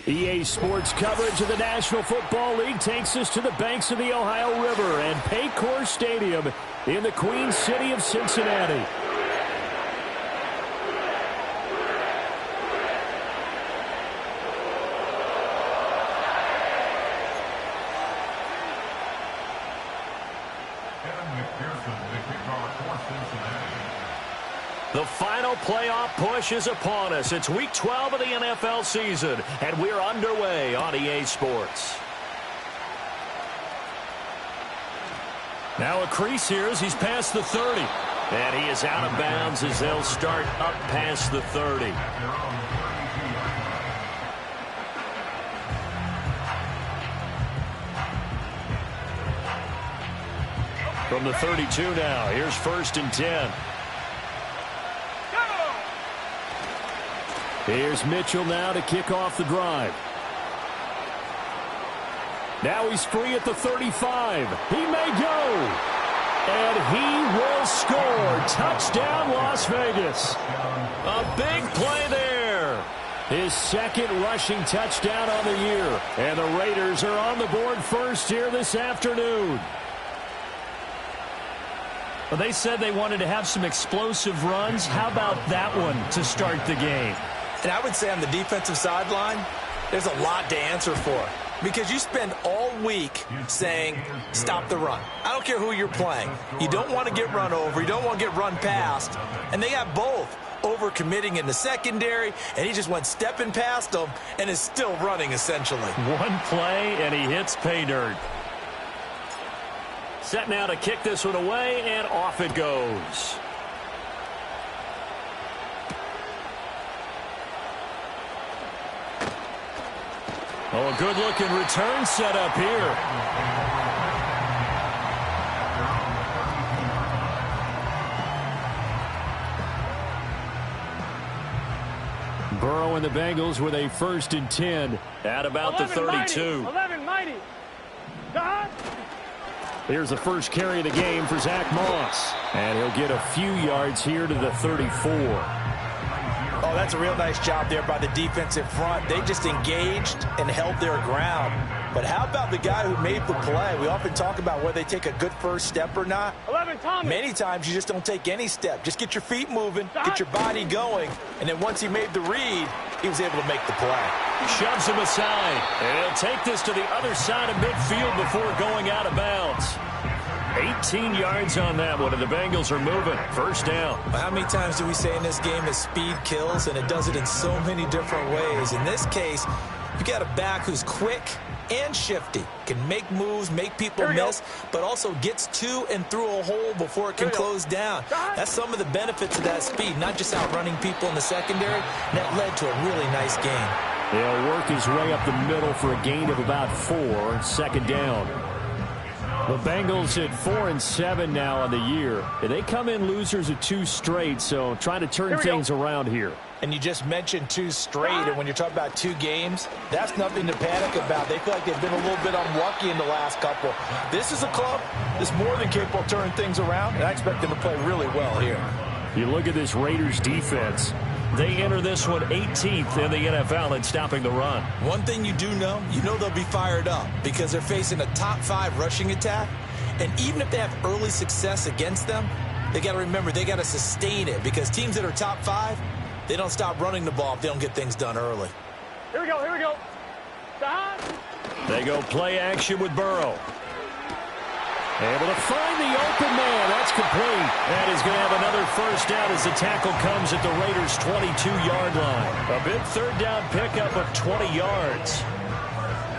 EA Sports coverage of the National Football League takes us to the banks of the Ohio River and Paycor Stadium in the Queen City of Cincinnati. The final playoff push is upon us. It's Week 12 of the NFL season, and we're underway on EA Sports. Now a crease here as he's past the 30. And he is out of bounds as they'll start up past the 30. From the 32 now, here's 1st and 10. Here's Mitchell now to kick off the drive. Now he's free at the 35. He may go. And he will score. Touchdown, Las Vegas. A big play there. His second rushing touchdown on the year. And the Raiders are on the board first here this afternoon. Well, they said they wanted to have some explosive runs. How about that one to start the game? And I would say on the defensive sideline, there's a lot to answer for. Because you spend all week saying, stop the run. I don't care who you're playing. You don't want to get run over. You don't want to get run past. And they got both over-committing in the secondary, and he just went stepping past them and is still running, essentially. One play, and he hits pay dirt. Set now to kick this one away, and off it goes. Oh, a good-looking return set up here. Burrow and the Bengals with a 1st and 10 at about the 32. 11 mighty. God. Here's the first carry of the game for Zach Moss. And he'll get a few yards here to the 34. Oh, that's a real nice job there by the defensive front. They just engaged and held their ground. But how about the guy who made the play? We often talk about whether they take a good first step or not. 11, Thomas. Many times you just don't take any step. Just get your feet moving, get your body going. And then once he made the read, he was able to make the play. Shoves him aside. And he'll take this to the other side of midfield before going out of bounds. 18 yards on that one, and the Bengals are moving. 1st down. How many times do we say in this game that speed kills, and it does it in so many different ways? In this case, you got a back who's quick and shifty, can make moves, make people miss, but also gets to and through a hole before it can close down. That's some of the benefits of that speed, not just outrunning people in the secondary. And that led to a really nice game. He'll work his way up the middle for a gain of about 4. 2nd down. The Bengals at 4 and 7 now on the year. They come in losers of 2 straight, so trying to turn things around here. And you just mentioned 2 straight, and when you're talking about 2 games, that's nothing to panic about. They feel like they've been a little bit unlucky in the last couple. This is a club that's more than capable of turning things around, and I expect them to play really well here. You look at this Raiders defense. They enter this one 18th in the NFL in stopping the run. One thing you do know, they'll be fired up because they're facing a top 5 rushing attack. And even if they have early success against them, they got to remember they got to sustain it because teams that are top 5, they don't stop running the ball if they don't get things done early. Here we go, here we go. Stop. They go play action with Burrow. Able to find the open man. That's complete. And he's going to have another 1st down as the tackle comes at the Raiders' 22-yard line. A big 3rd down pickup of 20 yards.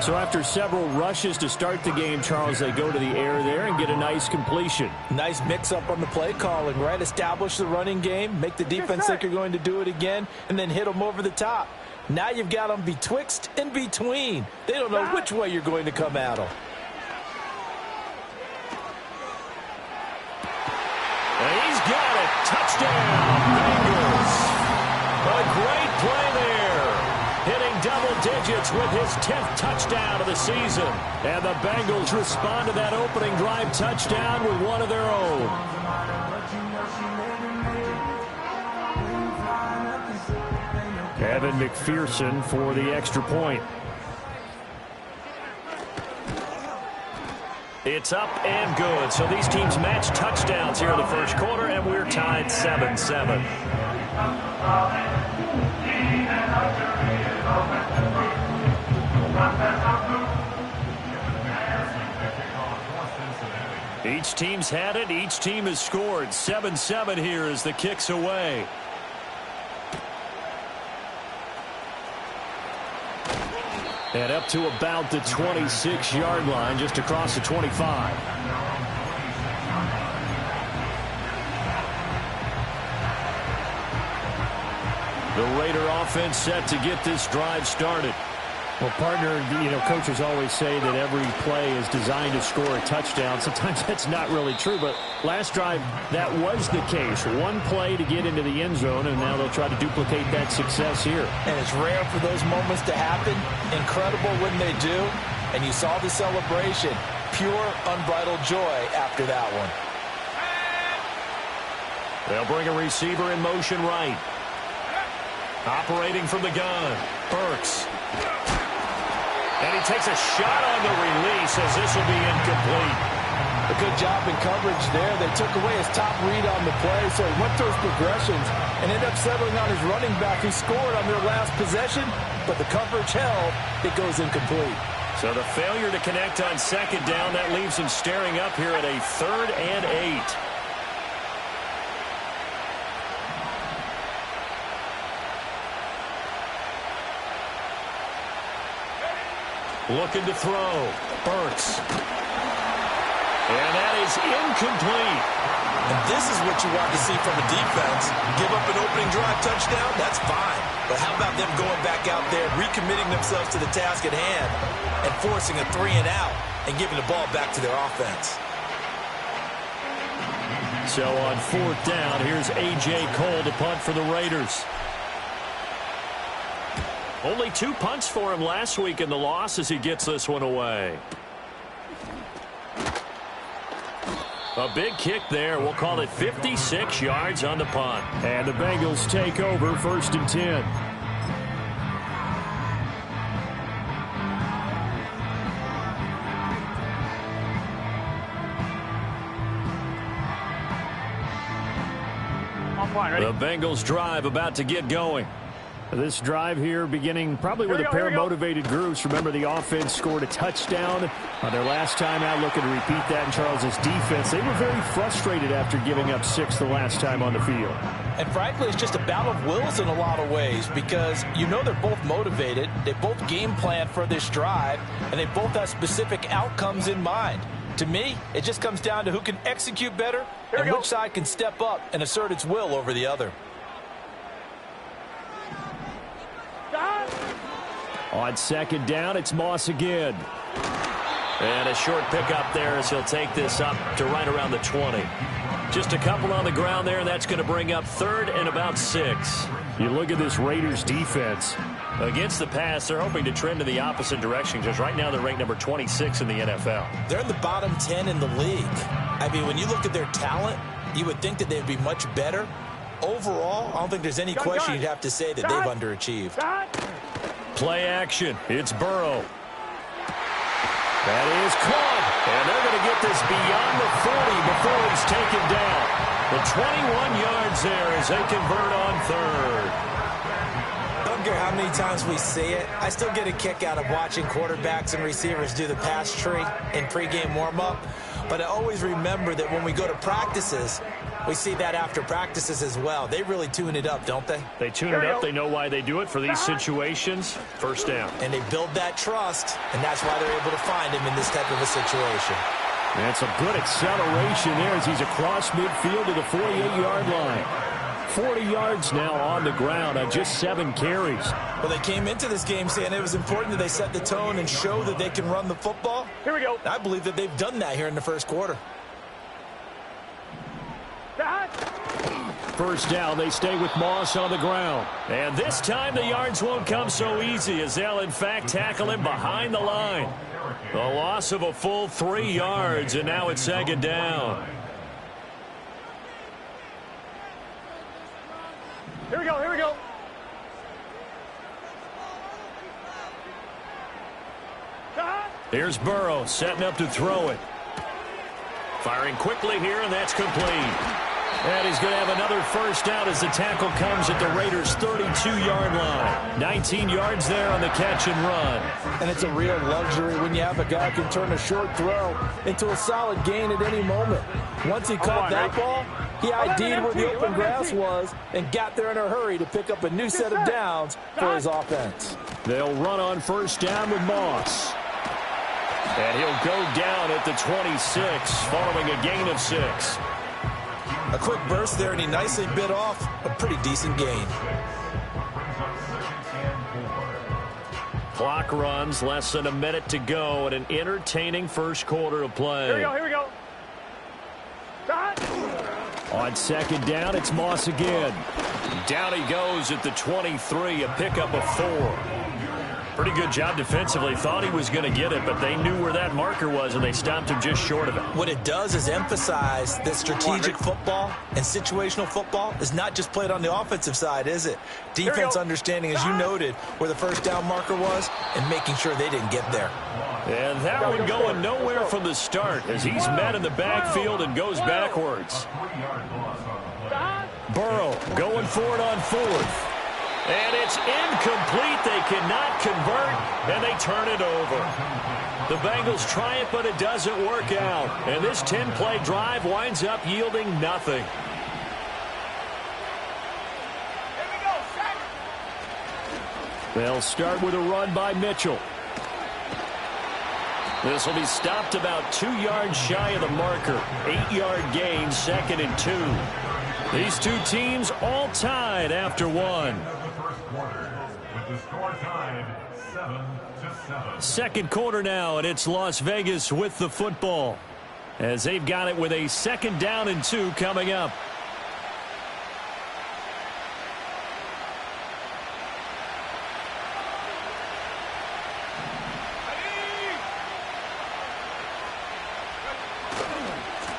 So after several rushes to start the game, Charles, they go to the air there and get a nice completion. Nice mix-up on the play calling, right? Establish the running game, make the defense think you're going to do it again, and then hit them over the top. Now you've got them betwixt and between. They don't know which way you're going to come at them. And he's got it. Touchdown, Bengals. A great play there. Hitting double digits with his 10th touchdown of the season. And the Bengals respond to that opening drive touchdown with one of their own. Evan McPherson for the extra point. It's up and good. So these teams match touchdowns here in the first quarter, and we're tied 7-7. Each team's had it. Each team has scored. 7-7 here as the kick's away. And up to about the 26-yard line, just across the 25. The Raider offense set to get this drive started. Well, partner, coaches always say that every play is designed to score a touchdown. Sometimes that's not really true, but last drive, that was the case. One play to get into the end zone, and now they'll try to duplicate that success here. And it's rare for those moments to happen. Incredible when they do. And you saw the celebration. Pure, unbridled joy after that one. They'll bring a receiver in motion right. Operating from the gun, Burks. And he takes a shot on the release as this will be incomplete. A good job in coverage there. They took away his top read on the play, so he went through his progressions and ended up settling on his running back who scored on their last possession, but the coverage held. It goes incomplete. So the failure to connect on second down, that leaves him staring up here at a 3rd and 8. Looking to throw. Burks. And that is incomplete. And this is what you want to see from a defense. Give up an opening drive touchdown, that's fine. But how about them going back out there, recommitting themselves to the task at hand, and forcing a 3 and out, and giving the ball back to their offense. So on 4th down, here's A.J. Cole to punt for the Raiders. Only 2 punts for him last week in the loss as he gets this one away. A big kick there. We'll call it 56 yards on the punt. And the Bengals take over 1st and 10. The Bengals drive about to get going. This drive here beginning probably with a pair of motivated groups. Remember, the offense scored a touchdown on their last time out, looking to repeat that in Charles's defense. They were very frustrated after giving up 6 the last time on the field. And frankly, it's just a battle of wills in a lot of ways because they're both motivated. They both game plan for this drive, and they both have specific outcomes in mind. To me, it just comes down to who can execute better and which side can step up and assert its will over the other. On 2nd down, it's Moss again. And a short pickup there as he'll take this up to right around the 20. Just a couple on the ground there, and that's going to bring up 3rd and about 6. You look at this Raiders defense. Against the pass, they're hoping to trend in the opposite direction because right now they're ranked number 26 in the NFL. They're in the bottom 10 in the league. I mean, when you look at their talent, you would think that they'd be much better. Overall, I don't think there's any question you'd have to say that they've underachieved. Play action. It's Burrow. That is caught. And they're going to get this beyond the 40 before he's taken down. The 21 yards there as they convert on 3rd. I don't care how many times we see it. I still get a kick out of watching quarterbacks and receivers do the pass tree in pregame warm-up. But I always remember that when we go to practices, we see that after practices as well. They really tune it up, don't they? They tune it up. They know why they do it for these situations. 1st down. And they build that trust, and that's why they're able to find him in this type of a situation. That's a good acceleration there as he's across midfield to the 48-yard line. 40 yards now on the ground on just 7 carries. Well, they came into this game saying it was important that they set the tone and show that they can run the football. Here we go. I believe that they've done that here in the first quarter. 1st down, they stay with Moss on the ground. And this time the yards won't come so easy as they'll, in fact, tackle him behind the line. The loss of a full 3 yards, and now it's 2nd down. Here we go. Here's Burrow setting up to throw it. Firing quickly here, and that's complete. And he's going to have another first down as the tackle comes at the Raiders' 32-yard line. 19 yards there on the catch and run. And it's a real luxury when you have a guy who can turn a short throw into a solid gain at any moment. Once he caught that ball, he ID'd where the open grass was and got there in a hurry to pick up a new set of downs for his offense. They'll run on first down with Moss. And he'll go down at the 26 following a gain of 6. A quick burst there, and he nicely bit off a pretty decent gain. Clock runs, less than a minute to go, and an entertaining first quarter of play. Here we go, here we go. Stop. On second down, it's Moss again. Down he goes at the 23, a pickup of 4. Pretty good job defensively. Thought he was going to get it, but they knew where that marker was, and they stopped him just short of it. What it does is emphasize that strategic football and situational football is not just played on the offensive side, is it? Defense understanding, as you noted, where the first down marker was and making sure they didn't get there. And that one going nowhere from the start as he's met in the backfield and goes backwards. Burrow going for it on 4th. And it's incomplete. They cannot convert, and they turn it over. The Bengals try it, but it doesn't work out. And this 10-play drive winds up yielding nothing. They'll start with a run by Mitchell. This will be stopped about 2 yards shy of the marker. 8-yard gain, 2nd and 2. These two teams all tied after 1. Second quarter now, and it's Las Vegas with the football as they've got it with a 2nd down and 2 coming up.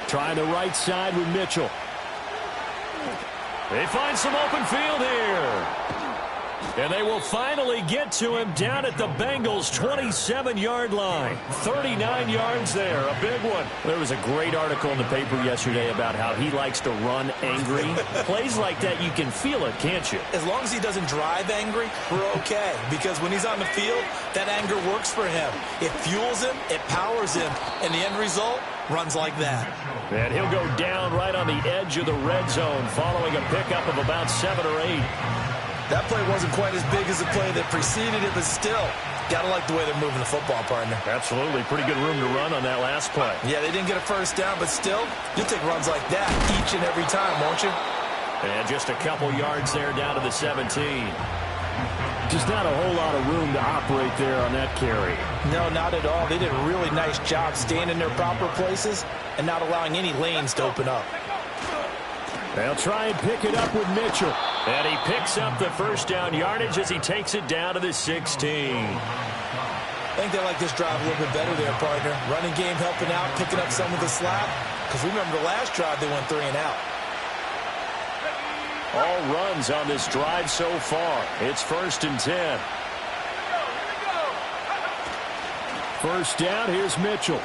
Trying the right side with Mitchell. They find some open field here. And they will finally get to him down at the Bengals' 27-yard line. 39 yards there, a big one. There was a great article in the paper yesterday about how he likes to run angry. Plays like that, you can feel it, can't you? As long as he doesn't drive angry, we're okay. Because when he's on the field, that anger works for him. It fuels him, it powers him, and the end result runs like that. And he'll go down right on the edge of the red zone following a pickup of about 7 or 8. That play wasn't quite as big as the play that preceded it, but still, got to like the way they're moving the football, partner. Absolutely. Pretty good room to run on that last play. Yeah, they didn't get a first down, but still, you'll take runs like that each and every time, won't you? And just a couple yards there down to the 17. Just not a whole lot of room to operate there on that carry. No, not at all. They did a really nice job staying in their proper places and not allowing any lanes to open up. They'll try and pick it up with Mitchell. And he picks up the first down yardage as he takes it down to the 16. I think they like this drive a little bit better there, partner. Running game helping out, picking up some of the slack. Because remember the last drive, they went 3 and out. All runs on this drive so far. It's 1st and 10. First down, here's Mitchell.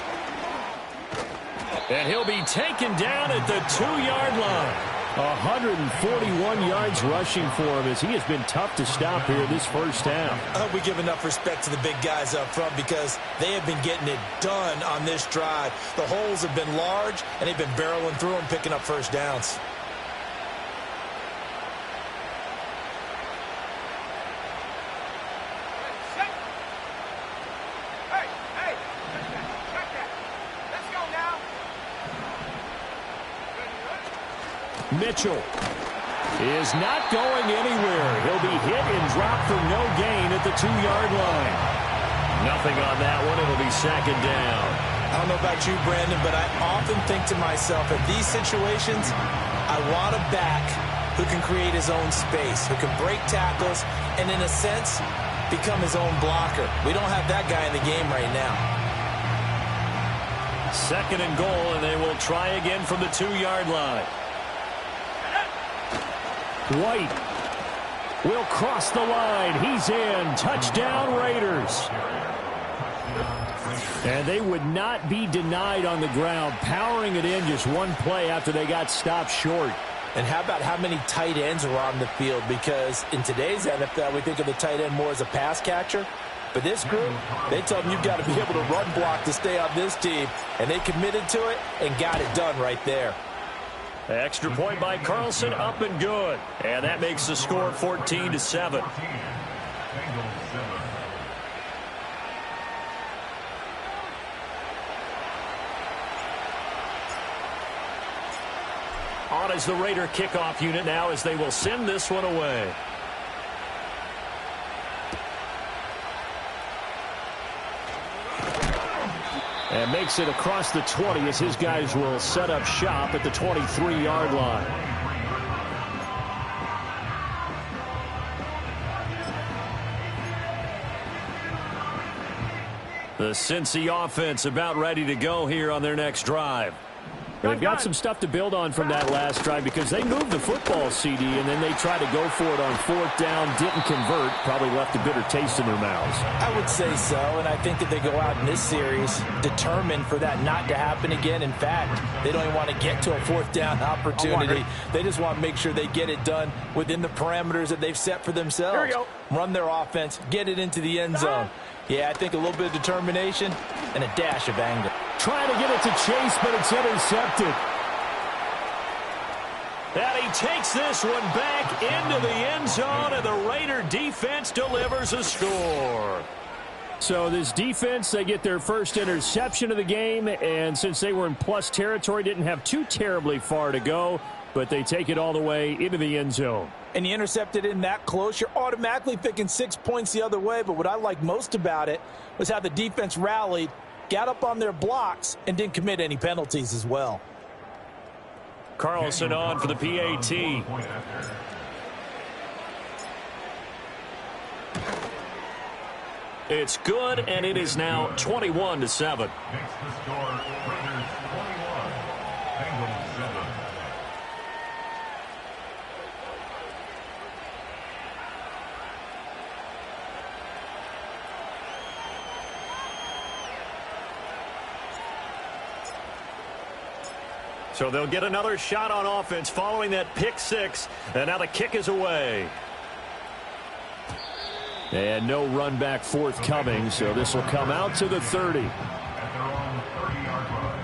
And he'll be taken down at the 2-yard line. 141 yards rushing for him as he has been tough to stop here this first half. I hope we give enough respect to the big guys up front because they have been getting it done on this drive. The holes have been large, and they've been barreling through them, picking up first downs. Mitchell is not going anywhere. He'll be hit and dropped for no gain at the 2-yard line. Nothing on that one. It'll be 2nd down. I don't know about you, Brandon, but I often think to myself, in these situations, I want a back who can create his own space, who can break tackles, and in a sense, become his own blocker. We don't have that guy in the game right now. 2nd and goal, and they will try again from the 2-yard line. White will cross the line. He's in. Touchdown, Raiders. And they would not be denied on the ground, powering it in just one play after they got stopped short. And how about how many tight ends are on the field? Because in today's NFL, we think of the tight end more as a pass catcher. But this group, they tell them you've got to be able to run block to stay on this team. And they committed to it and got it done right there. Extra point by Carlson, up and good. And that makes the score 14-7. On is the Raider kickoff unit now as they will send this one away. And makes it across the 20 as his guys will set up shop at the 23-yard line. The Cincy offense about ready to go here on their next drive. They've got some stuff to build on from that last drive because they moved the football, CD, and then they tried to go for it on fourth down, didn't convert, probably left a bitter taste in their mouths. I would say so, and I think that they go out in this series determined for that not to happen again. In fact, they don't even want to get to a fourth down opportunity. They just want to make sure they get it done within the parameters that they've set for themselves. Run their offense, get it into the end zone. Yeah, I think a little bit of determination and a dash of anger. Trying to get it to Chase, but it's intercepted. And he takes this one back into the end zone, and the Raider defense delivers a score. So this defense, they get their first interception of the game, and since they were in plus territory, didn't have too terribly far to go, but they take it all the way into the end zone. And you intercepted in that close, you're automatically picking 6 points the other way, but what I liked most about it was how the defense rallied, got up on their blocks, and didn't commit any penalties as well. Carlson on for the PAT. It's good, and it is now 21-7. Next to score, Raiders 21, Bengals 7. So they'll get another shot on offense following that pick six, and now the kick is away. And no run back forthcoming, so this will come out to the 30. At their own 30-yard line.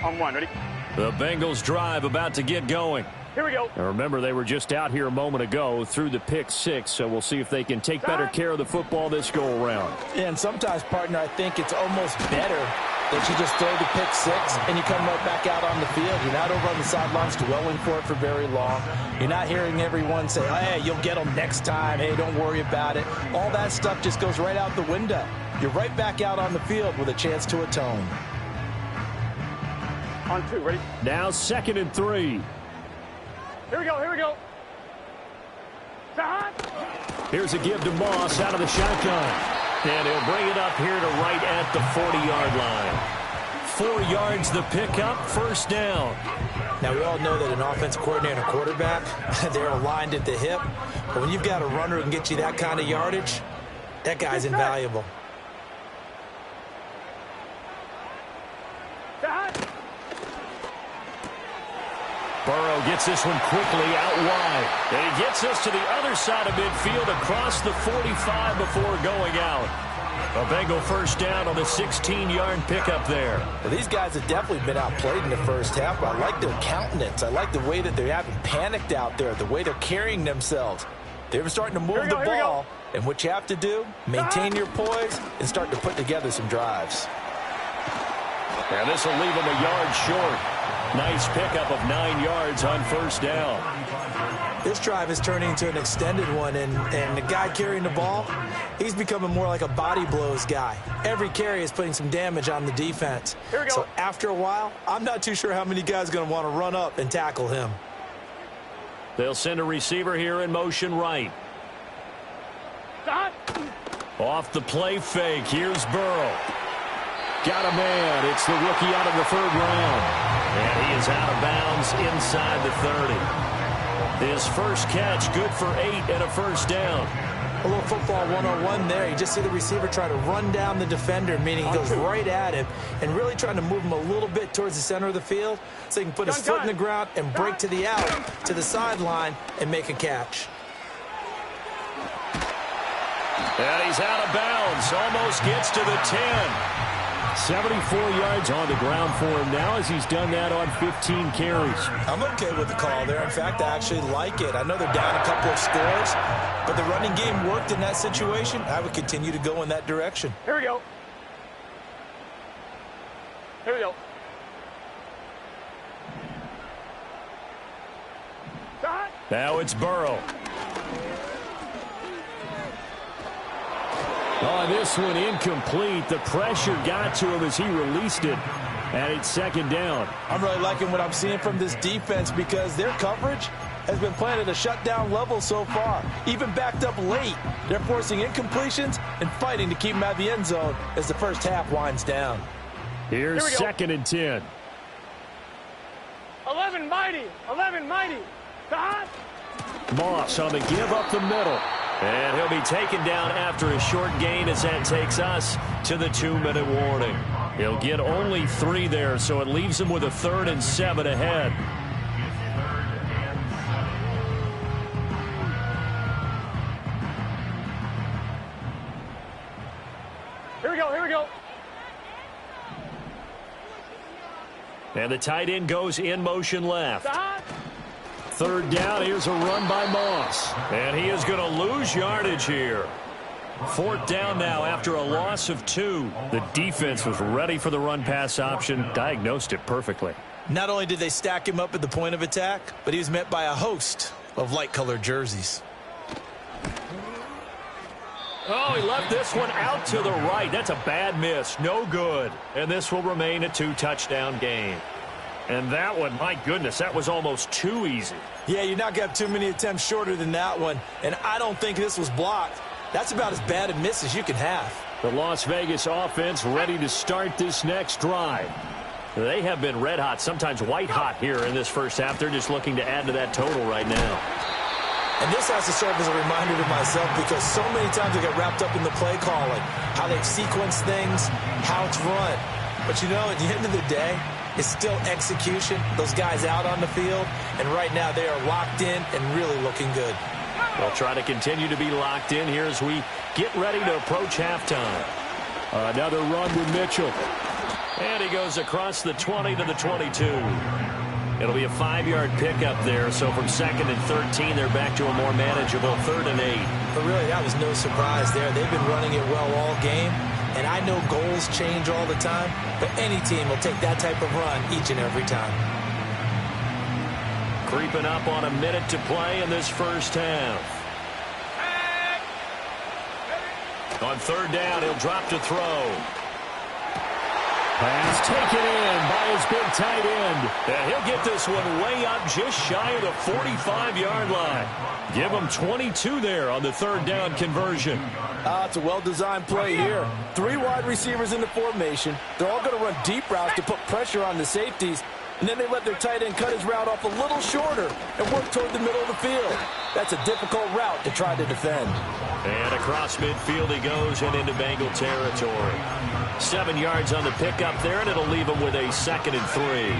On one, ready? The Bengals drive about to get going. Here we go. And remember, they were just out here a moment ago through the pick six, so we'll see if they can take better care of the football this go-around. Yeah, and sometimes, partner, I think it's almost better that you just throw the pick six and you come right back out on the field. You're not over on the sidelines dwelling for it for very long. You're not hearing everyone say, hey, you'll get them next time. Hey, don't worry about it. All that stuff just goes right out the window. You're right back out on the field with a chance to atone. On two, ready? Now 2nd and 3. Here we go, here we go. Here's a give to Moss out of the shotgun. And he'll bring it up here to right at the 40-yard line. 4 yards the pickup, first down. Now, we all know that an offense coordinator and a quarterback, they're aligned at the hip. But when you've got a runner who can get you that kind of yardage, that guy's invaluable. Burrow gets this one quickly out wide. And he gets us to the other side of midfield across the 45 before going out. A Bengal first down on the 16-yard pickup there. Well, these guys have definitely been outplayed in the first half, but I like their countenance. I like the way that they haven't panicked out there, the way they're carrying themselves. They're starting to move the ball, and what you have to do, maintain your poise and start to put together some drives. And this will leave them a yard short. Nice pickup of 9 yards on first down. This drive is turning into an extended one, and the guy carrying the ball, he's becoming more like a body blows guy. Every carry is putting some damage on the defense. Here we go. So after a while, I'm not too sure how many guys are going to want to run up and tackle him. They'll send a receiver here in motion right. Off the play fake, here's Burrow. Got a man. It's the rookie out of the third round. And he is out of bounds inside the 30. His first catch, good for 8 and a first down. A little football 101 there. You just see the receiver try to run down the defender, meaning he goes right at him and really trying to move him a little bit towards the center of the field so he can put his foot in the ground and break to the out, to the sideline, and make a catch. And he's out of bounds. Almost gets to the 10. 74 yards on the ground for him now as he's done that on 15 carries. I'm okay with the call there. In fact, I actually like it. I know they're down a couple of scores, but the running game worked in that situation. I would continue to go in that direction. Here we go. Here we go. Now it's Burrow. Oh, this one incomplete. The pressure got to him as he released it. And it's second down. I'm really liking what I'm seeing from this defense because their coverage has been playing at a shutdown level so far. Even backed up late, they're forcing incompletions and fighting to keep them out of the end zone as the first half winds down. Here's second and 10. 11 mighty. 11 mighty. Moss on the give up the middle. And he'll be taken down after a short gain as that takes us to the 2-minute warning. He'll get only 3 there, so it leaves him with a 3rd and 7 ahead. Here we go, here we go. And the tight end goes in motion left. Third down, here's a run by Moss. And he is going to lose yardage here. 4th down now after a loss of 2. The defense was ready for the run-pass option, diagnosed it perfectly. Not only did they stack him up at the point of attack, but he was met by a host of light-colored jerseys. Oh, he left this one out to the right. That's a bad miss. No good. And this will remain a 2-touchdown game. And that one, my goodness, that was almost too easy. Yeah, you're not going to have too many attempts shorter than that one. And I don't think this was blocked. That's about as bad a miss as you can have. The Las Vegas offense ready to start this next drive. They have been red hot, sometimes white hot here in this first half. They're just looking to add to that total right now. And this has to serve as a reminder to myself because so many times I get wrapped up in the play calling, how they've sequenced things, how it's run. But, you know, at the end of the day, it's still execution. Those guys out on the field, and right now they are locked in and really looking good. They'll try to continue to be locked in here as we get ready to approach halftime. Another run with Mitchell. And he goes across the 20 to the 22. It'll be a 5-yard pickup there, so from 2nd and 13, they're back to a more manageable 3rd and 8. But really, that was no surprise there. They've been running it well all game. And I know goals change all the time, but any team will take that type of run each and every time. Creeping up on a minute to play in this first half. On 3rd down, he'll drop to throw. Pass taken in by his big tight end. And he'll get this one way up just shy of the 45-yard line. Give him 22 there on the 3rd down conversion. It's a well-designed play here. 3 wide receivers in the formation. They're all going to run deep routes to put pressure on the safeties. And then they let their tight end cut his route off a little shorter and work toward the middle of the field. That's a difficult route to try to defend. And across midfield he goes and into Bengal territory. 7 yards on the pickup there, and it'll leave him with a 2nd and 3.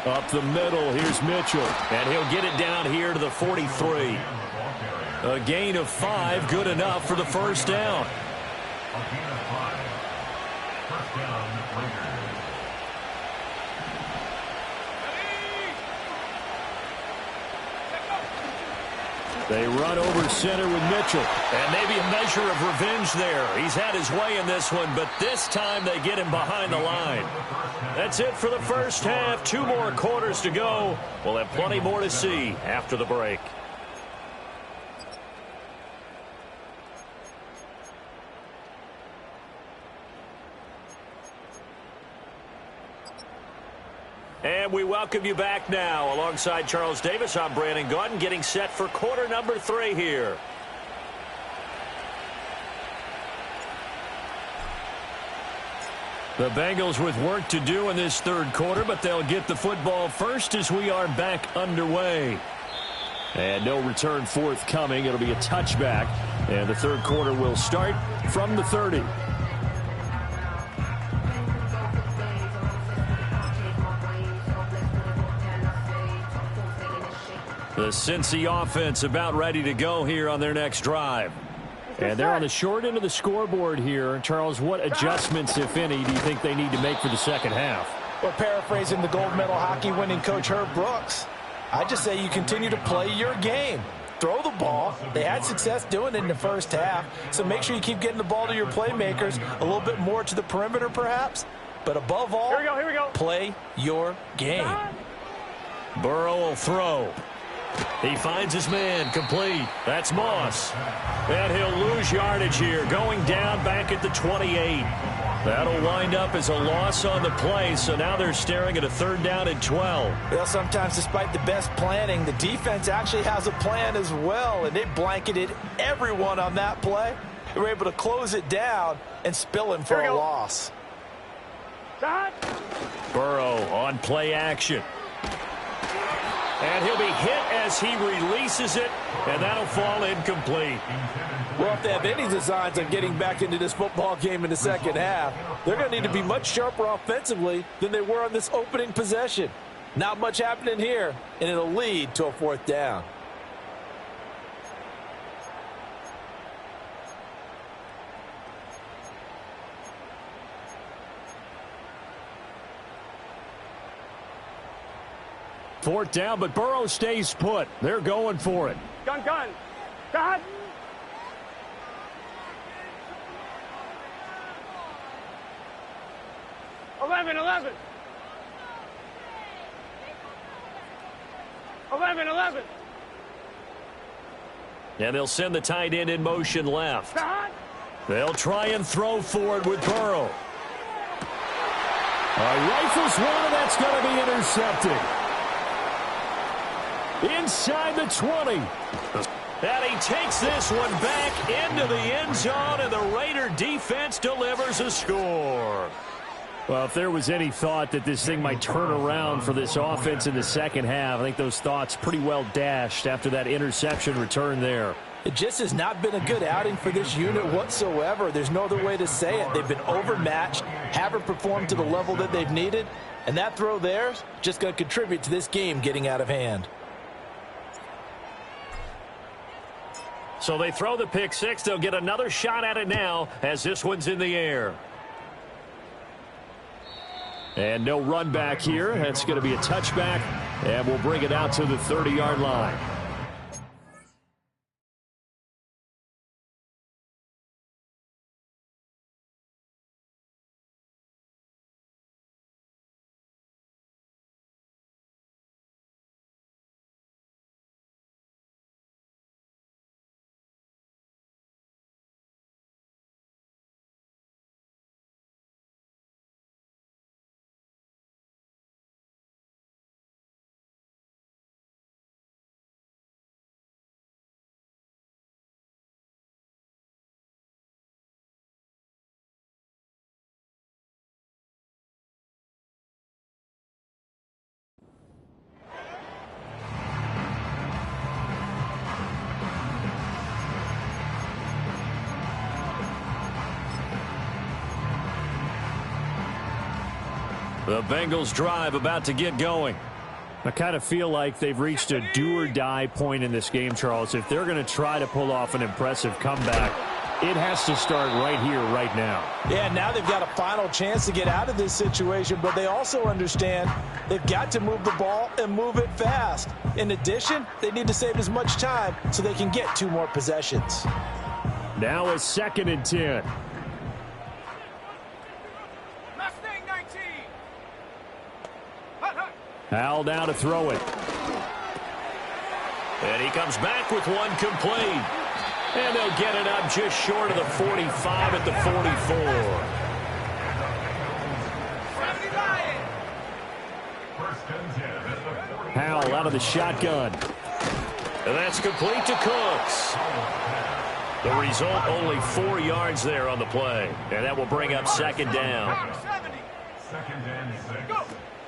Up the middle, here's Mitchell. And he'll get it down here to the 43. A gain of 5, good enough for the first down. They run over center with Mitchell. And maybe a measure of revenge there. He's had his way in this one, but this time they get him behind the line. That's it for the first half. 2 more quarters to go. We'll have plenty more to see after the break. And And we welcome you back now. Alongside Charles Davis, I'm Brandon Gaudin, getting set for quarter number 3 here. The Bengals with work to do in this third quarter, but they'll get the football first as we are back underway. And no return forthcoming. It'll be a touchback. And the third quarter will start from the 30. The Cincy offense about ready to go here on their next drive. And they're on the short end of the scoreboard here. Charles, what adjustments, if any, do you think they need to make for the second half? Well, paraphrasing the gold medal hockey winning coach Herb Brooks, I just say you continue to play your game. Throw the ball. They had success doing it in the first half, so make sure you keep getting the ball to your playmakers, a little bit more to the perimeter perhaps. But above all, Here we go. Play your game. Burrow will throw. He finds his man, complete. That's Moss. And he'll lose yardage here, going down back at the 28. That'll wind up as a loss on the play, so now they're staring at a 3rd down and 12. Well, sometimes despite the best planning, the defense actually has a plan as well, and they blanketed everyone on that play. They were able to close it down and spill in for a loss. Burrow on play action. And he'll be hit as he releases it, and that'll fall incomplete. Well, if they have any designs on getting back into this football game in the second half, they're going to need to be much sharper offensively than they were on this opening possession. Not much happening here, and it'll lead to a 4th down. Fourth down, but Burrow stays put. They're going for it. Gun. 11. 11. And they'll send the tight end in motion left. They'll try and throw for it with Burrow. Rifles one, and that's going to be intercepted. Inside the 20. And he takes this one back into the end zone, and the Raider defense delivers a score. Well, if there was any thought that this thing might turn around for this offense in the second half, I think those thoughts pretty well dashed after that interception return there. It just has not been a good outing for this unit whatsoever. There's no other way to say it. They've been overmatched, haven't performed to the level that they've needed, and that throw there is just going to contribute to this game getting out of hand. So they throw the pick six. They'll get another shot at it now as this one's in the air. And no run back here. That's going to be a touchback, and we'll bring it out to the 30-yard line. The Bengals drive about to get going. I kind of feel like they've reached a do-or-die point in this game, Charles. If they're going to try to pull off an impressive comeback, it has to start right here, right now. Yeah, now they've got a final chance to get out of this situation, but they also understand they've got to move the ball and move it fast. In addition, they need to save as much time so they can get 2 more possessions. Now a 2nd and 10. Hal now to throw it. And he comes back with one complete. And they'll get it up just short of the 45 at the 44. Howell out of the shotgun. And that's complete to Cooks. The result, only 4 yards there on the play. And that will bring up second down.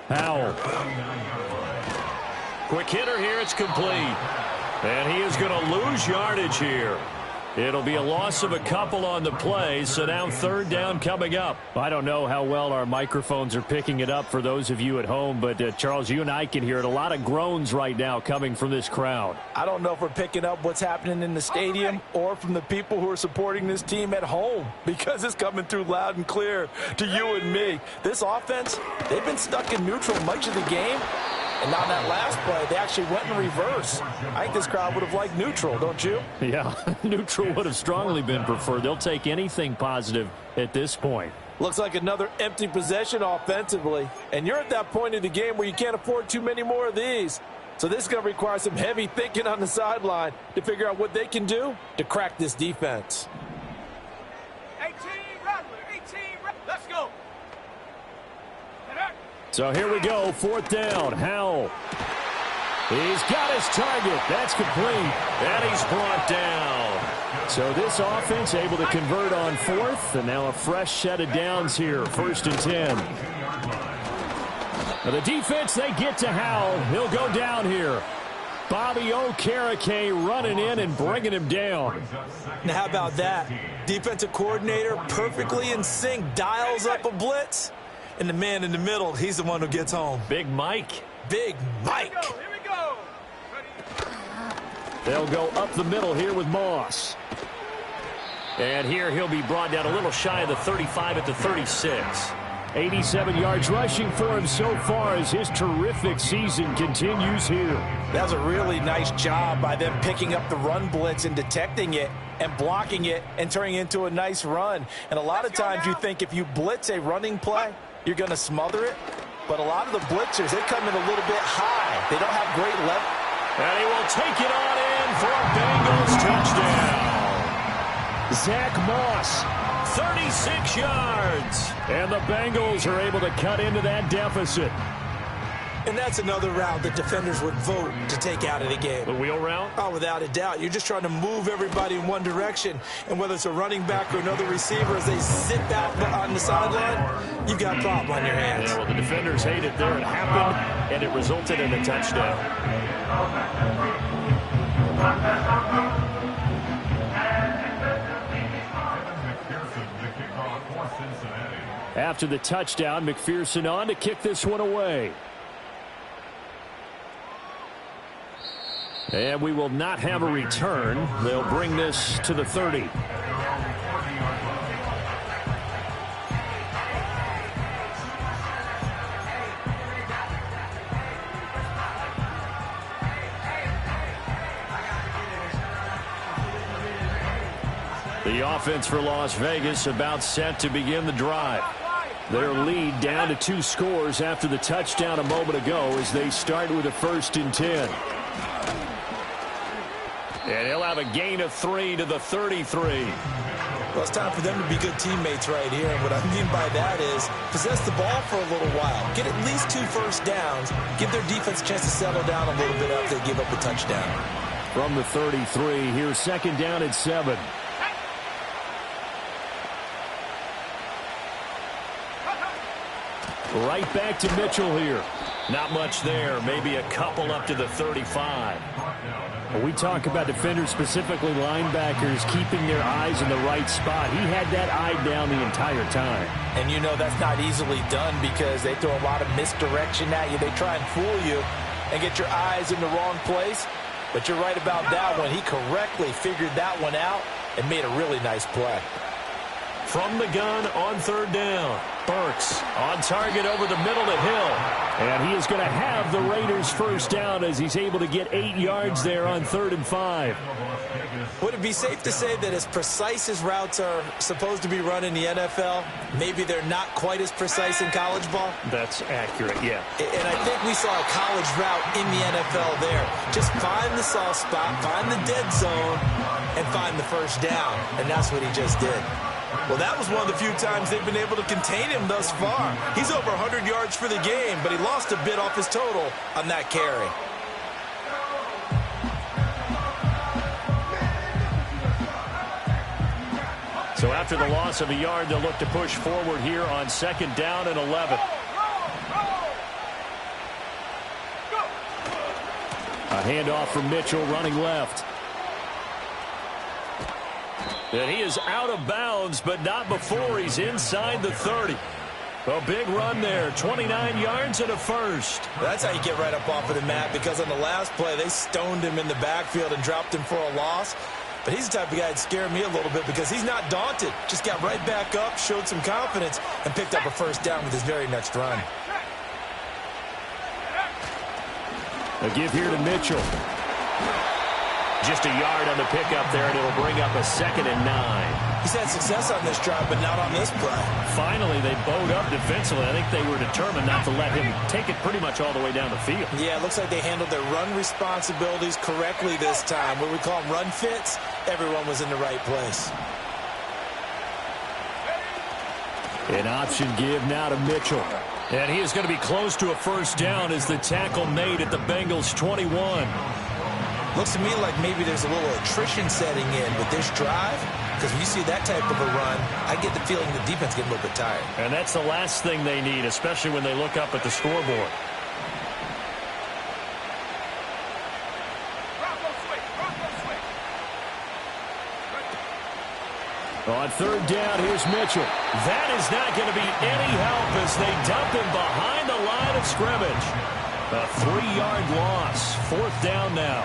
Howell. Quick hitter here, it's complete. And he is going to lose yardage here. It'll be a loss of a couple on the play, so now third down coming up. I don't know how well our microphones are picking it up for those of you at home, but Charles, you and I can hear it. A lot of groans right now coming from this crowd. I don't know if we're picking up what's happening in the stadium or from the people who are supporting this team at home, because it's coming through loud and clear to you and me. This offense, they've been stuck in neutral much of the game. And on that last play, they actually went in reverse. I think this crowd would have liked neutral, don't you? Yeah, neutral would have strongly been preferred. They'll take anything positive at this point. Looks like another empty possession offensively. And you're at that point in the game where you can't afford too many more of these. So this is going to require some heavy thinking on the sideline to figure out what they can do to crack this defense. 18, Rattler, 18, let's go. So here we go, fourth down. Howell. He's got his target. That's complete. And he's brought down. So this offense able to convert on fourth, and now a fresh set of downs here, 1st and 10. Now the defense, they get to Howell. He'll go down here. Bobby Okereke running in and bringing him down. Now how about that? Defensive coordinator perfectly in sync, dials up a blitz. And the man in the middle, he's the one who gets home. Big Mike. Big Mike. Here we go. They'll go up the middle here with Moss. And here he'll be brought down a little shy of the 35 at the 36. 87 yards rushing for him so far as his terrific season continues here. That was a really nice job by them picking up the run blitz and detecting it and blocking it and turning it into a nice run. And a lot of times you think if you blitz a running play, you're going to smother it. But a lot of the blitzers, they come in a little bit high. They don't have great level. And he will take it on in for a Bengals touchdown. Zach Moss. 36 yards. And the Bengals are able to cut into that deficit. And that's another route that defenders would vote to take out of the game. The wheel route? Oh, without a doubt. You're just trying to move everybody in one direction. And whether it's a running back or another receiver, as they sit out on the sideline, you've got a problem on your hands. Yeah, well, the defenders hate it there. It happened, and it resulted in a touchdown. After the touchdown, McPherson on to kick this one away. And we will not have a return. They'll bring this to the 30. The offense for Las Vegas about set to begin the drive. Their lead down to 2 scores after the touchdown a moment ago as they start with a 1st and 10. And he'll have a gain of 3 to the 33. Well, it's time for them to be good teammates right here. And what I mean by that is possess the ball for a little while. Get at least 2 first downs. Give their defense a chance to settle down a little bit after they give up a touchdown. From the 33, here's 2nd down at 7. Right back to Mitchell here. Not much there. Maybe a couple up to the 35. When we talk about defenders, specifically linebackers, keeping their eyes in the right spot. He had that eye down the entire time. And you know that's not easily done because they throw a lot of misdirection at you. They try and fool you and get your eyes in the wrong place. But you're right about that one. He correctly figured that one out and made a really nice play. From the gun on 3rd down. Burks on target over the middle to Hill. And he is going to have the Raiders' first down as he's able to get 8 yards there on 3rd and 5. Would it be safe to say that as precise as routes are supposed to be run in the NFL, maybe they're not quite as precise in college ball? That's accurate, yeah. And I think we saw a college route in the NFL there. Just find the soft spot, find the dead zone, and find the first down. And that's what he just did. Well, that was one of the few times they've been able to contain him thus far. He's over 100 yards for the game, but he lost a bit off his total on that carry. So after the loss of a yard, they'll look to push forward here on 2nd down and 11. A handoff from Mitchell running left. And he is out of bounds, but not before he's inside the 30. A big run there, 29 yards and a first. That's how you get right up off of the mat, because on the last play, they stoned him in the backfield and dropped him for a loss. But he's the type of guy that scared me a little bit because he's not daunted. Just got right back up, showed some confidence, and picked up a first down with his very next run. A give here to Mitchell. Just a yard on the pickup there, and it'll bring up a 2nd and 9. He's had success on this drive, but not on this play. Finally, they bowed up defensively. I think they were determined not to let him take it pretty much all the way down the field. Yeah, it looks like they handled their run responsibilities correctly this time. What we call them run fits, everyone was in the right place. An option give now to Mitchell. And he is going to be close to a first down as the tackle made at the Bengals 21. Looks to me like maybe there's a little attrition setting in with this drive, because when you see that type of a run, I get the feeling the defense getting a little bit tired. And that's the last thing they need, especially when they look up at the scoreboard. On 3rd down, here's Mitchell. That is not going to be any help as they dump him behind the line of scrimmage. A 3-yard loss. 4th down now.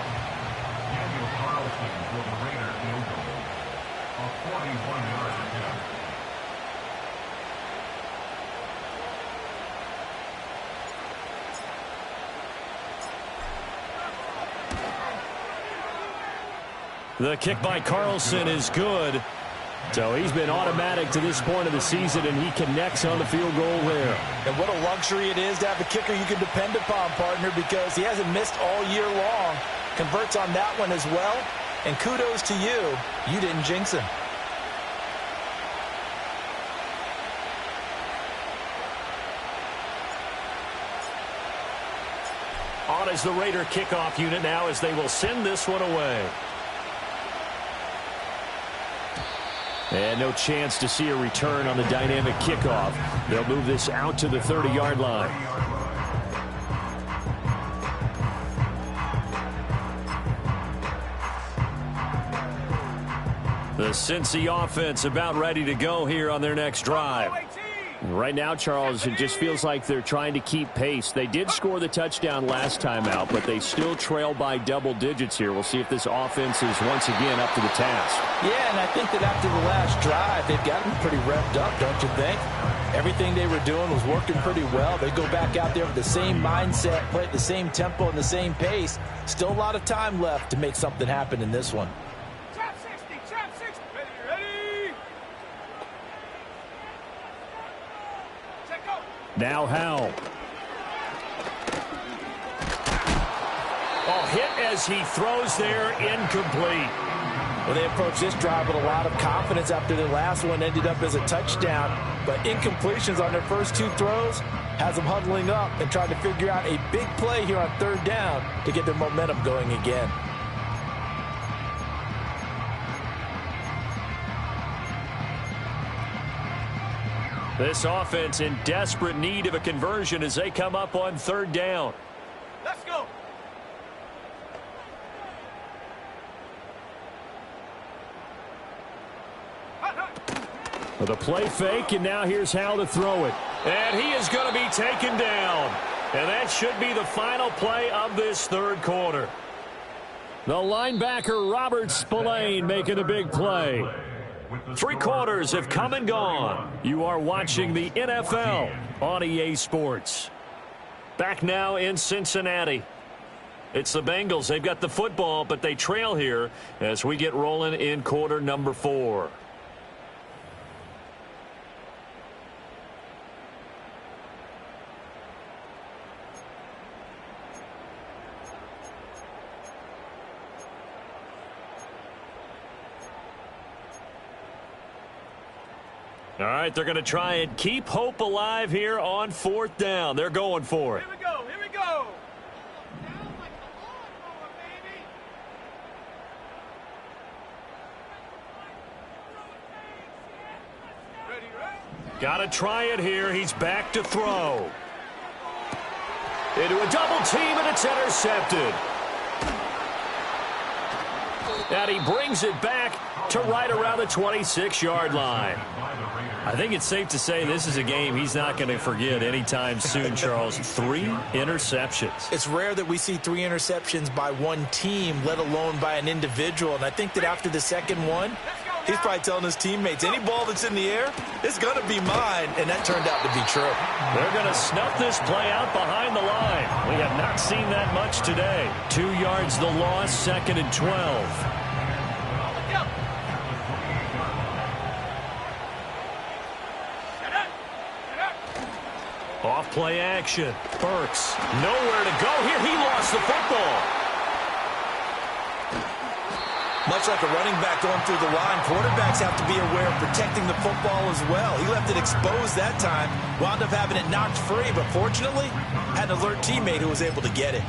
The kick by Carlson is good. So he's been automatic to this point of the season, and he connects on the field goal there. And what a luxury it is to have a kicker you can depend upon, partner, because he hasn't missed all year long. Converts on that one as well. And kudos to you. You didn't jinx him. On is the Raider kickoff unit now as they will send this one away. And no chance to see a return on the dynamic kickoff. They'll move this out to the 30-yard line. The Cincy offense about ready to go here on their next drive. Right now, Charles, it just feels like they're trying to keep pace. They did score the touchdown last time out, but they still trail by double digits here. We'll see if this offense is once again up to the task. Yeah, and I think that after the last drive, they've gotten pretty revved up, don't you think? Everything they were doing was working pretty well. They go back out there with the same mindset, play at the same tempo and the same pace. Still a lot of time left to make something happen in this one. Trap 60, ready. Now Howell. Oh, hit as he throws there, incomplete. Well, they approached this drive with a lot of confidence after their last one ended up as a touchdown. But incompletions on their first 2 throws has them huddling up and trying to figure out a big play here on 3rd down to get their momentum going again. This offense in desperate need of a conversion as they come up on 3rd down. Let's go. The play fake, and now here's Howell to throw it. And he is going to be taken down. And that should be the final play of this 3rd quarter. The linebacker, Robert Spillane, making a big play. 3 quarters have come and gone. You are watching the NFL on EA Sports. Back now in Cincinnati. It's the Bengals. They've got the football, but they trail here as we get rolling in quarter number 4. All right, they're going to try and keep hope alive here on 4th down. They're going for it. Here we go. Here we go. Ready, ready? Got to try it here. He's back to throw. Into a double team, and it's intercepted. And he brings it back to right around the 26-yard line. I think it's safe to say this is a game he's not going to forget anytime soon, Charles. 3 interceptions. It's rare that we see 3 interceptions by one team, let alone by an individual. And I think that after the second one, he's probably telling his teammates, any ball that's in the air, it's going to be mine. And that turned out to be true. They're going to snuff this play out behind the line. We have not seen that much today. 2 yards the loss, 2nd and 12. Off play action. Burks. Nowhere to go here. He lost the football. Much like a running back going through the line, quarterbacks have to be aware of protecting the football as well. He left it exposed that time, wound up having it knocked free, but fortunately, had an alert teammate who was able to get it.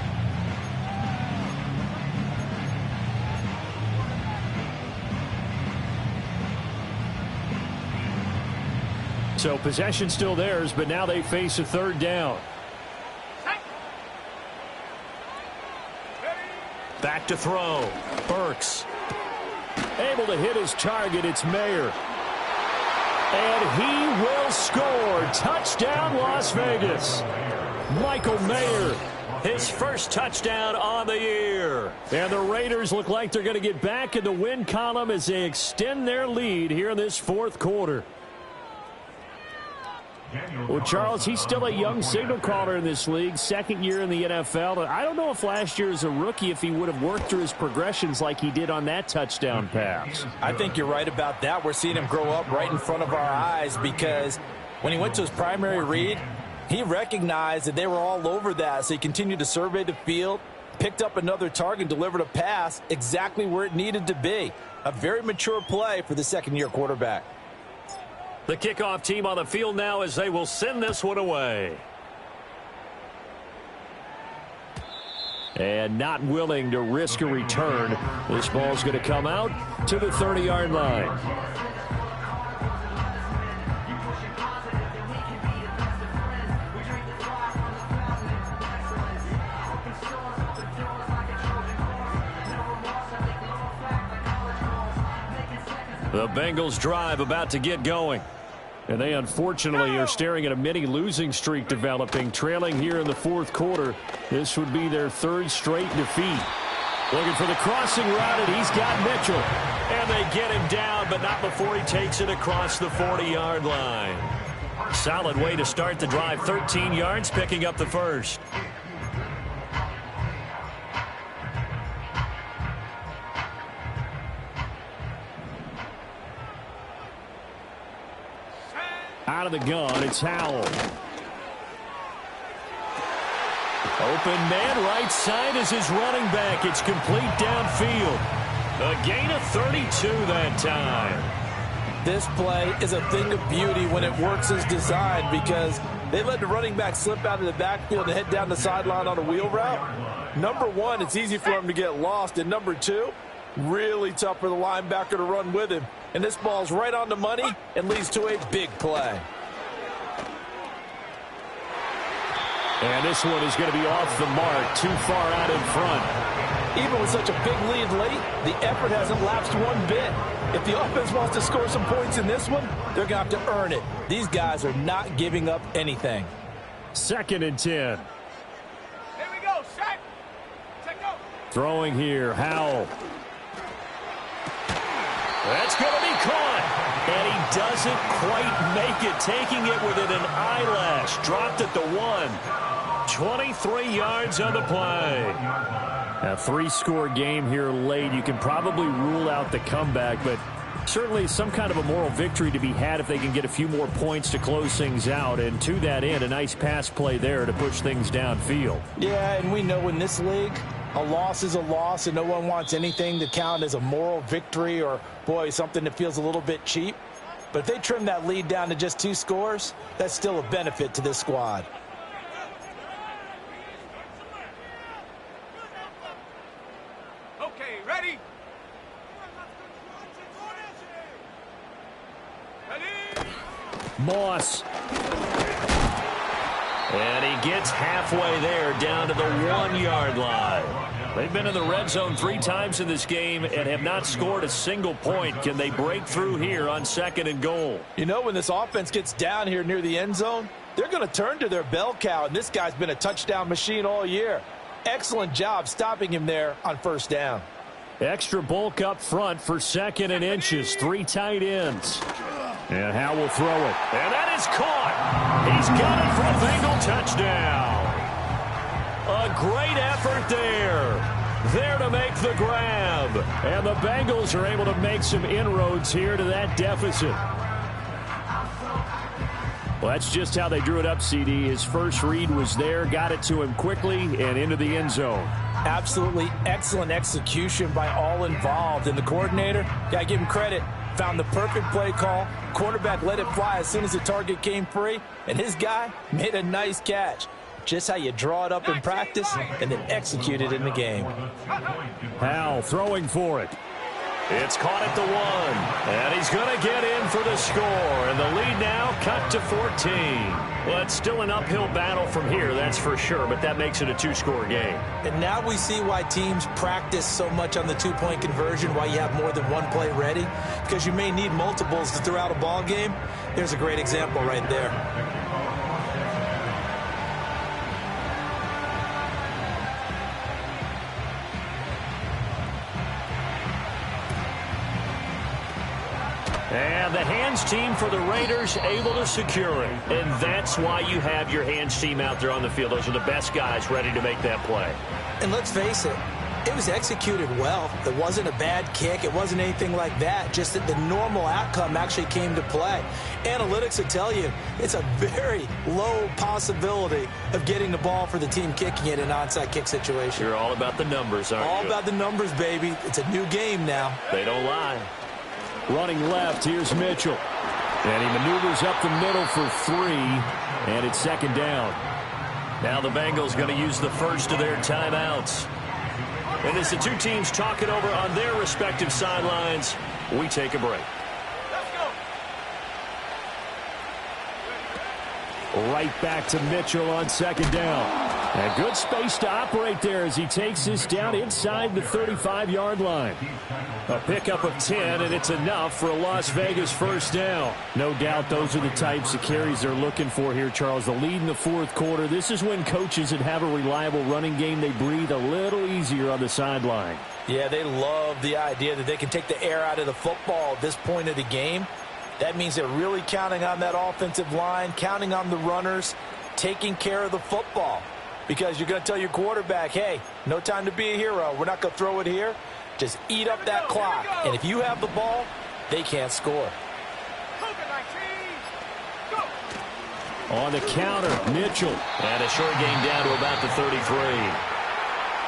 So possession still theirs, but now they face a 3rd down. Back to throw. Burks. Able to hit his target. It's Mayer. And he will score. Touchdown, Las Vegas. Michael Mayer, his first touchdown on the year. And the Raiders look like they're going to get back in the win column as they extend their lead here in this 4th quarter. Well, Charles, he's still a young signal caller in this league, 2nd year in the NFL. I don't know if last year as a rookie if he would have worked through his progressions like he did on that touchdown pass. I think you're right about that. We're seeing him grow up right in front of our eyes because when he went to his primary read, he recognized that they were all over that, so he continued to survey the field, picked up another target, delivered a pass exactly where it needed to be. A very mature play for the 2nd-year quarterback. The kickoff team on the field now as they will send this one away. And not willing to risk a return. This ball's going to come out to the 30-yard line. The Bengals drive about to get going. And they unfortunately are staring at a mini losing streak developing, trailing here in the 4th quarter. This would be their 3rd straight defeat. Looking for the crossing route, and he's got Mitchell. And they get him down, but not before he takes it across the 40-yard line. Solid way to start the drive. 13 yards, picking up the first. Out of the gun, it's Howell. Open man, right side is his running back. It's complete downfield. A gain of 32 that time. This play is a thing of beauty when it works as designed because they let the running back slip out of the backfield and head down the sideline on a wheel route. Number one, it's easy for him to get lost. And number two, really tough for the linebacker to run with him. And this ball's right on the money and leads to a big play. And this one is going to be off the mark, too far out in front. Even with such a big lead late, the effort hasn't lapsed one bit. If the offense wants to score some points in this one, they're going to have to earn it. These guys are not giving up anything. 2nd and 10. Here we go, set. Take go. Throwing here, Howell. That's going to be caught. And he doesn't quite make it, taking it within an eyelash. Dropped at the 1. 23 yards on the play. A 3-score game here late. You can probably rule out the comeback, but certainly some kind of a moral victory to be had if they can get a few more points to close things out. And to that end, a nice pass play there to push things downfield. Yeah, and we know in this league, a loss is a loss, and no one wants anything to count as a moral victory or, boy, something that feels a little bit cheap. But if they trim that lead down to just 2 scores, that's still a benefit to this squad. Okay, ready? Ready? Moss. And he gets halfway there, down to the 1-yard line. They've been in the red zone 3 times in this game and have not scored a single point. Can they break through here on 2nd and goal? You know, when this offense gets down here near the end zone, they're going to turn to their bell cow, and this guy's been a touchdown machine all year. Excellent job stopping him there on 1st down. Extra bulk up front for 2nd and inches. 3 tight ends. And Howe will throw it. And that is caught. He's got it for a Bengal touchdown. A great effort there. There to make the grab. And the Bengals are able to make some inroads here to that deficit. Well, that's just how they drew it up, CD. His first read was there, got it to him quickly, and into the end zone. Absolutely excellent execution by all involved. And the coordinator, got to give him credit, found the perfect play call. Quarterback let it fly as soon as the target came free, and his guy made a nice catch. Just how you draw it up in practice and then execute it in the game. Howe throwing for it. It's caught at the 1, and he's going to get in for the score, and the lead now cut to 14. Well, it's still an uphill battle from here, that's for sure, but that makes it a 2-score game. And now we see why teams practice so much on the 2-point conversion, why you have more than one play ready, because you may need multiples to throw out a ball game. There's a great example right there. And the hands team for the Raiders able to secure it. And that's why you have your hands team out there on the field. Those are the best guys ready to make that play. And let's face it, it was executed well. It wasn't a bad kick. It wasn't anything like that. Just that the normal outcome actually came to play. Analytics will tell you it's a very low possibility of getting the ball for the team kicking it in an onside kick situation. You're all about the numbers, aren't you? All about the numbers, baby. It's a new game now. They don't lie. Running left, here's Mitchell. And he maneuvers up the middle for 3, and it's 2nd down. Now the Bengals going to use the first of their timeouts. And as the 2 teams talk it over on their respective sidelines, we take a break. Let's go. Right back to Mitchell on 2nd down. And good space to operate there as he takes this down inside the 35-yard line. A pickup of 10, and it's enough for a Las Vegas 1st down. No doubt those are the types of carries they're looking for here, Charles. The lead in the 4th quarter. This is when coaches that have a reliable running game, they breathe a little easier on the sideline. Yeah, they love the idea that they can take the air out of the football at this point of the game. That means they're really counting on that offensive line, counting on the runners, taking care of the football. Because you're going to tell your quarterback, hey, no time to be a hero. We're not going to throw it here. Just eat up that clock. And if you have the ball, they can't score. On the counter, Mitchell. And a short game down to about the 33.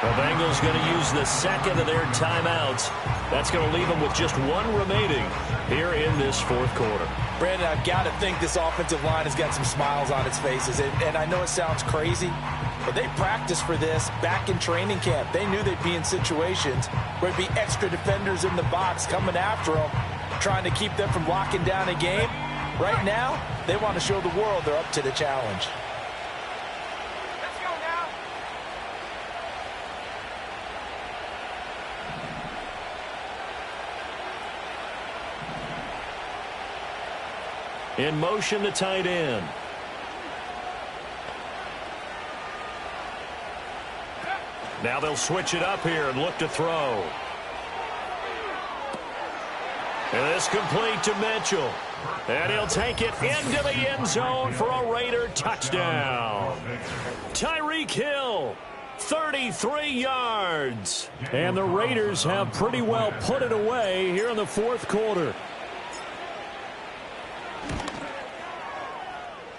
The Bengals going to use the 2nd of their timeouts. That's going to leave them with just 1 remaining here in this 4th quarter. Brandon, I've got to think this offensive line has got some smiles on its faces. And I know it sounds crazy, but they practiced for this back in training camp. They knew they'd be in situations where there'd be extra defenders in the box coming after them, trying to keep them from locking down a game. Right now, they want to show the world they're up to the challenge. Let's go now. In motion, the tight end. Now they'll switch it up here and look to throw. And this complete to Mitchell. And he'll take it into the end zone for a Raider touchdown. Tyreek Hill, 33 yards. And the Raiders have pretty well put it away here in the 4th quarter.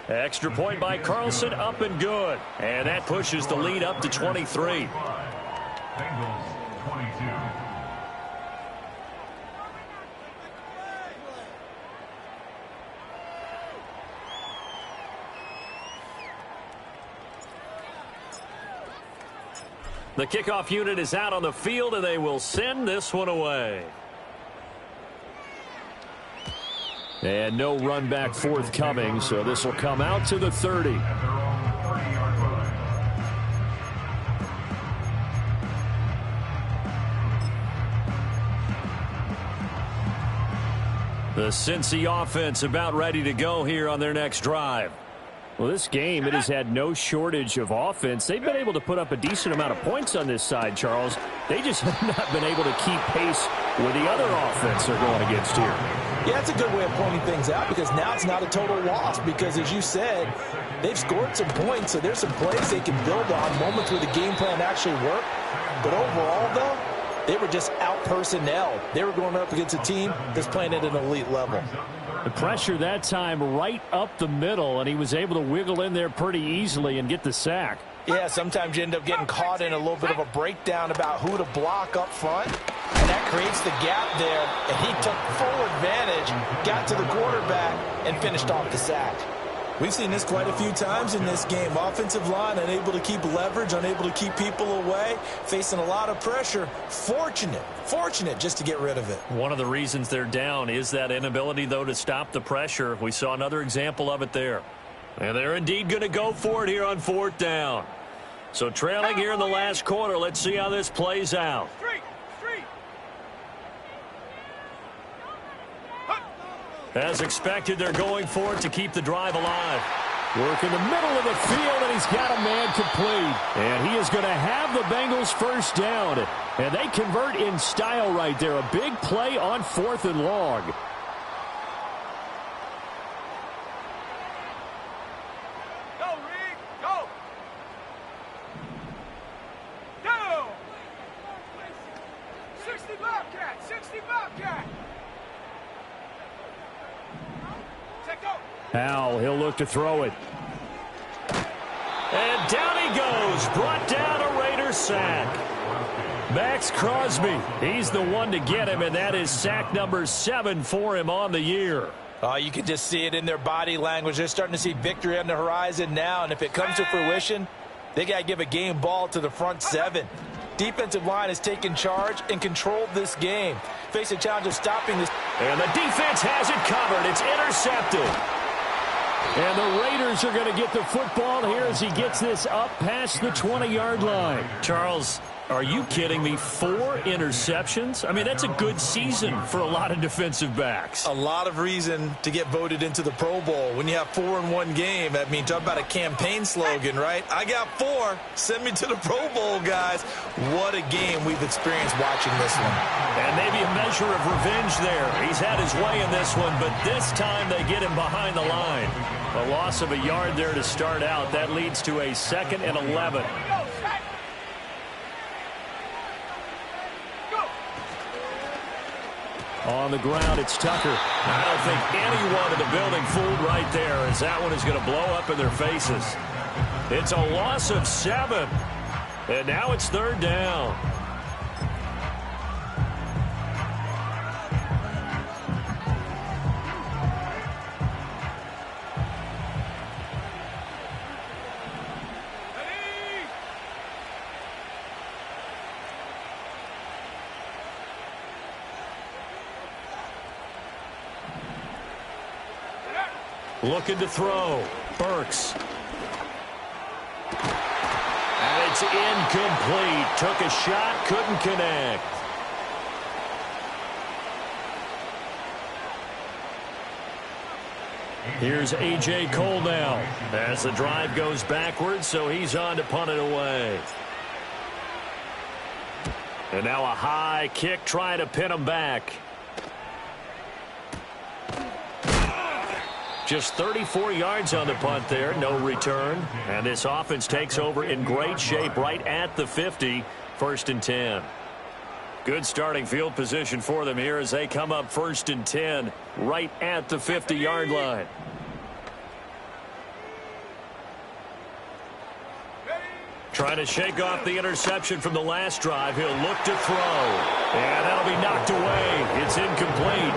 Extra point by Carlson, up and good. And that pushes the lead up to 23. Bengals 22. The kickoff unit is out on the field, and they will send this one away. And no run back forthcoming, so this will come out to the 30. At their own 30-yard line. The Cincy offense about ready to go here on their next drive. Well, this game, it has had no shortage of offense. They've been able to put up a decent amount of points on this side, Charles. They just have not been able to keep pace with the other offense they're going against here. Yeah, that's a good way of pointing things out because now it's not a total loss because, as you said, they've scored some points, so there's some plays they can build on, moments where the game plan actually worked. But overall, though, they were just out-personnel. They were going up against a team that's playing at an elite level. The pressure that time right up the middle, and he was able to wiggle in there pretty easly and get the sack. Yeah, sometimes you end up getting caught in a little bit of a breakdown about who to block up front, and that creates the gap there, and he took full advantage, got to the quarterback, and finished off the sack. We've seen this quite a few times in this game. Offensive line unable to keep leverage, unable to keep people away, facing a lot of pressure. Fortunate just to get rid of it. One of the reasons they're down is that inability, though, to stop the pressure. We saw another example of it there. And they're indeed going to go for it here on 4th down. So trailing here in the last quarter, let's see how this plays out. As expected, they're going for it to keep the drive alive. Work in the middle of the field, and he's got a man complete. And he is going to have the Bengals first down. And they convert in style right there. A big play on 4th and long. Go, Reed, go. Go. 60 Bobcat, 60 Bobcat. Howell, he'll look to throw it. And down he goes. Brought down a Raiders sack. Max Crosby, he's the one to get him, and that is sack number 7 for him on the year. Oh, you can just see it in their body language. They're starting to see victory on the horizon now, and if it comes to fruition, they got to give a game ball to the front 7. Defensive line has taken charge and controlled this game. Face a challenge of stopping this. And the defense has it covered. It's intercepted. And the Raiders are going to get the football here as he gets this up past the 20-yard line. Charles, are you kidding me? 4 interceptions? I mean, that's a good season for a lot of defensive backs. A lot of reason to get voted into the Pro Bowl. When you have 4 in one game, I mean, talk about a campaign slogan, right? I got 4. Send me to the Pro Bowl, guys. What a game we've experienced watching this one. And maybe a measure of revenge there. He's had his way in this one, but this time they get him behind the line. A loss of a yard there to start out. That leads to a 2nd and 11. On the ground, it's Tucker. I don't think anyone in the building fooled right there, as that one is going to blow up in their faces. It's a loss of 7. And now it's 3rd down. Looking to throw. Burks. And it's incomplete. Took a shot, couldn't connect. Here's A.J. Cole now as the drive goes backwards, so he's on to punt it away. And now a high kick trying to pin him back. Just 34 yards on the punt there, no return. And this offense takes over in great shape right at the 50, 1st and 10. Good starting field position for them here as they come up 1st and 10 right at the 50-yard line. Trying to shake off the interception from the last drive. He'll look to throw. And that'll be knocked away. It's incomplete.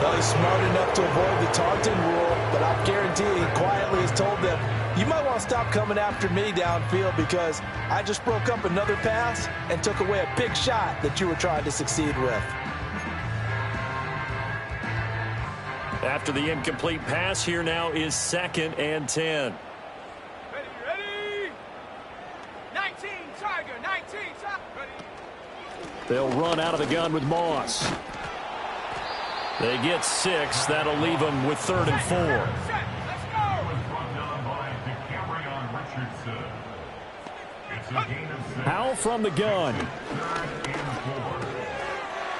Well, he's smart enough to avoid the taunting rule, but I guarantee he quietly has told them, You might want to stop coming after me downfield because I just broke up another pass and took away a big shot that you were trying to succeed with. After the incomplete pass, here now is 2nd and 10. Ready? 19, Tiger, 19, Tiger. Ready. They'll run out of the gun with Moss. They get 6. That'll leave them with 3rd and 4. Set, let's go. It's a gain of 6. Howell from the gun. 3rd and 4.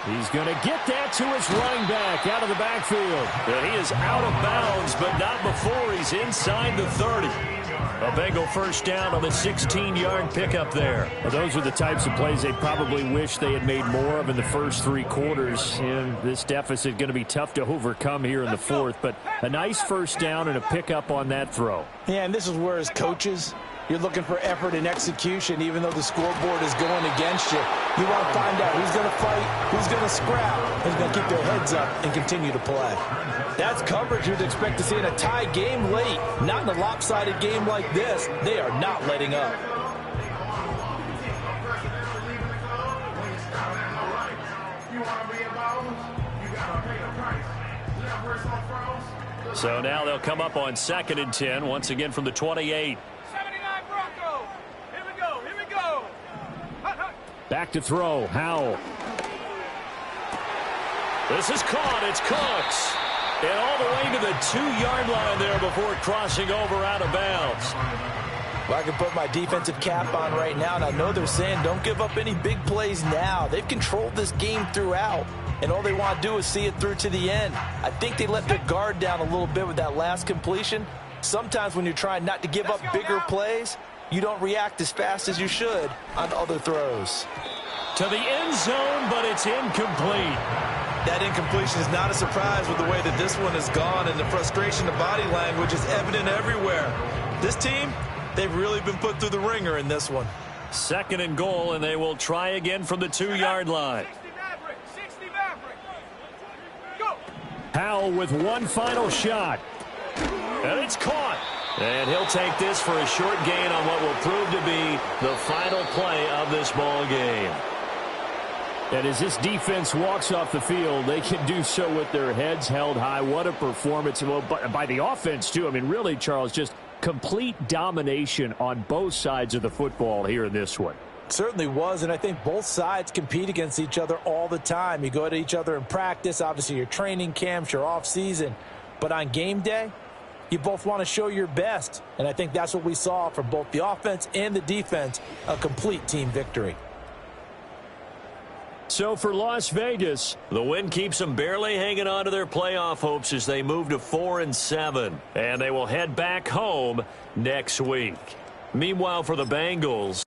He's going to get that to his running back out of the backfield. And he is out of bounds, but not before he's inside the 30. A Bengal first down on the 16-yard pickup there. Well, those are the types of plays they probably wish they had made more of in the first 3 quarters. And this deficit going to be tough to overcome here in the 4th. But a nice first down and a pickup on that throw. Yeah, and this is where as coaches, you're looking for effort and execution, even though the scoreboard is going against you. You want to find out who's going to fight, who's going to scrap, who's going to keep their heads up and continue to play. That's coverage you'd expect to see in a tie game late. Not in a lopsided game like this. They are not letting up. So now they'll come up on 2nd and 10, once again from the 28. 79 Bronco. Here we go. Hut, hut. Back to throw. Howell. This is caught. It's Cooks. And all the way to the 2-yard line there before crossing over out of bounds. Well, I can put my defensive cap on right now, and I know they're saying don't give up any big plays now. They've controlled this game throughout, and all they want to do is see it through to the end. I think they let their guard down a little bit with that last completion. Sometimes when you're trying not to give up bigger plays, you don't react as fast as you should on other throws. To the end zone, but it's incomplete. That incompletion is not a surprise with the way that this one has gone, and the frustration of body language is evident everywhere. This team, they've really been put through the ringer in this one. 2nd and goal, and they will try again from the 2-yard line. 60 Maverick. Go. Howell with one final shot. And it's caught. And he'll take this for a short gain on what will prove to be the final play of this ball game. And as this defense walks off the field, they can do so with their heads held high. What a performance by the offense, too. I mean, really, Charles, just complete domination on both sides of the football here in this one. Certainly was, and I think both sides compete against each other all the time. You go at each other in practice, obviously your training camps, your off-season. But on game day, you both want to show your best. And I think that's what we saw from both the offense and the defense, a complete team victory. So for Las Vegas, the win keeps them barely hanging on to their playoff hopes as they move to 4-7. And they will head back home next week. Meanwhile, for the Bengals,